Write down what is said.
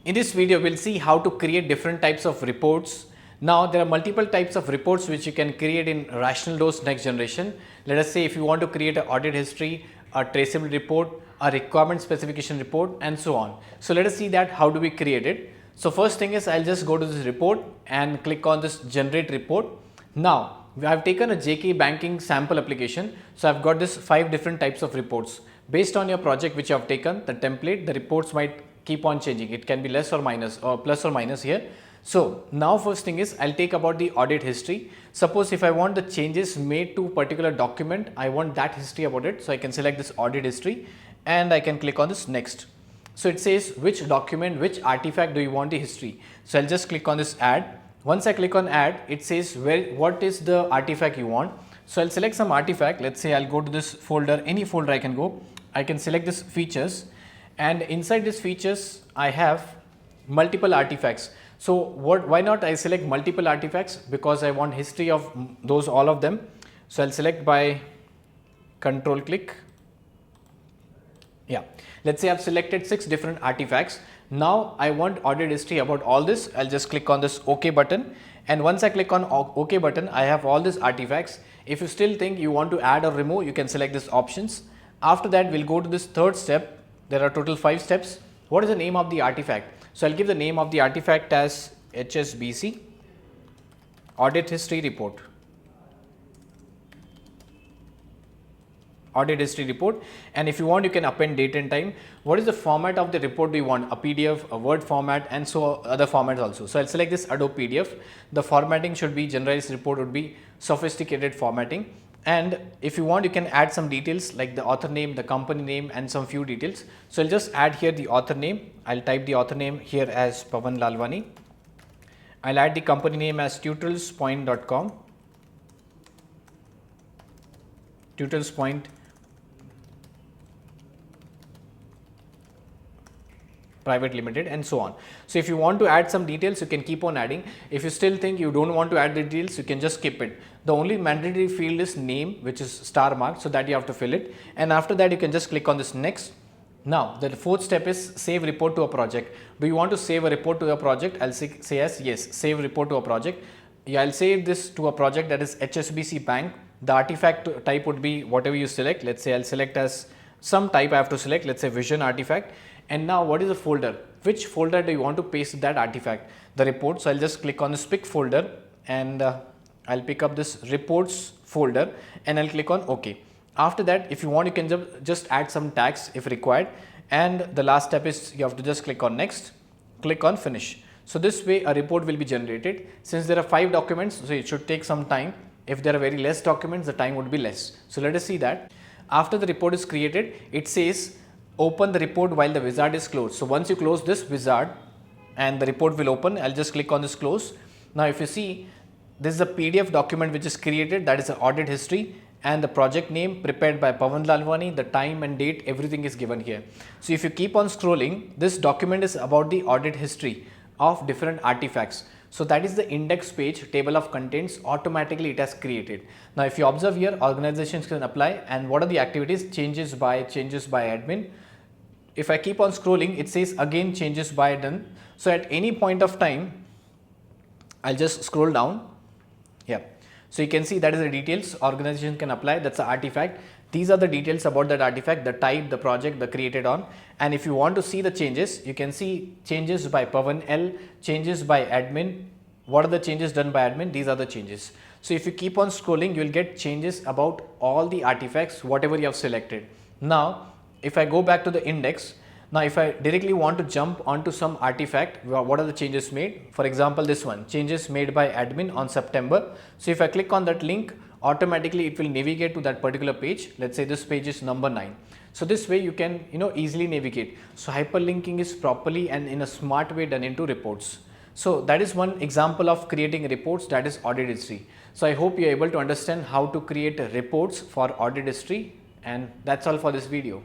In this video, we'll see how to create different types of reports. Now, there are multiple types of reports which you can create in Rational Dose Next Generation. Let us say if you want to create an audit history, a traceability report, a requirement specification report, and so on. So let us see that how do we create it. So first thing is I'll just go to this report and click on this generate report. Now, I've taken a JK banking sample application. So I've got this 5 different types of reports. Based on your project which you have taken, the template, the reports might keep on changing. It can be less or minus or plus or minus here. So now first thing is I'll take about the audit history. Suppose if I want the changes made to particular document, I want that history about it. So I can select this audit history and I can click on this next. So it says which document, which artifact do you want the history. So I'll just click on this add. Once I click on add, it says what is the artifact you want. So I'll select some artifact. Let's say I'll go to this folder, any folder I can go. I can select this features, and inside this features I have multiple artifacts. So why not I select multiple artifacts, because I want history of those all of them. So I'll select by control click. Yeah, let's say I've selected 6 different artifacts. Now I want audit history about all this. I'll just click on this OK button, and once I click on OK button, I have all these artifacts. If you still think you want to add or remove, you can select this options. After that, we'll go to this third step. There are total 5 steps. What is the name of the artifact? So I'll give the name of the artifact as HSBC audit history report. Audit history report. And if you want, you can append date and time. What is the format of the report do you want? A PDF, a Word format, and so other formats also. So I'll select this Adobe PDF. The formatting should be generalized report, would be sophisticated formatting. And if you want, you can add some details like the author name, the company name, and some few details. So I'll just add here the author name. I'll type the author name here as Pavan Lalwani. I'll add the company name as tutorialspoint.com. Tutorialspoint Private Limited, and so on. So if you want to add some details, you can keep on adding. If you still think you don't want to add the details, you can just skip it. The only mandatory field is name, which is star marked, so that you have to fill it. And after that, you can just click on this next. Now the fourth step is save report to a project. Do you want to save a report to a project? I'll say as yes, save report to a project. Yeah, I'll save this to a project, that is HSBC Bank. The artifact type would be whatever you select. Let's say I'll select as some type I have to select, let's say vision artifact. And now what is the folder? Which folder do you want to paste that artifact? The report. So I'll just click on this pick folder, and I'll pick up this reports folder, and I'll click on OK. After that, if you want, you can just add some tags if required. And the last step is you have to just click on next, click on finish. So this way a report will be generated. Since there are 5 documents, so it should take some time. If there are very less documents, the time would be less. So let us see that. After the report is created, it says open the report while the wizard is closed. So once you close this wizard and the report will open, I'll just click on this close. Now if you see, this is a PDF document which is created, that is the audit history, and the project name prepared by Pavan Lalwani, the time and date, everything is given here. So if you keep on scrolling, this document is about the audit history of different artifacts. So that is the index page, table of contents, automatically it has created. Now if you observe here, organizations can apply, and what are the activities? Changes by admin. If I keep on scrolling, it says again changes by done. So at any point of time, I'll just scroll down. Yeah. So you can see that is the details organization can apply. That's the artifact. These are the details about that artifact, the type, the project, the created on. And if you want to see the changes, you can see changes by Pavan L, changes by admin. What are the changes done by admin? These are the changes. So if you keep on scrolling, you will get changes about all the artifacts, whatever you have selected. Now, if I go back to the index, now if I directly want to jump onto some artifact, what are the changes made? For example, this one, changes made by admin on September. So if I click on that link, automatically it will navigate to that particular page. Let's say this page is number 9. So this way you can easily navigate. So hyperlinking is properly and in a smart way done into reports. So that is one example of creating reports, that is audit history. So I hope you are able to understand how to create reports for audit history, and that's all for this video.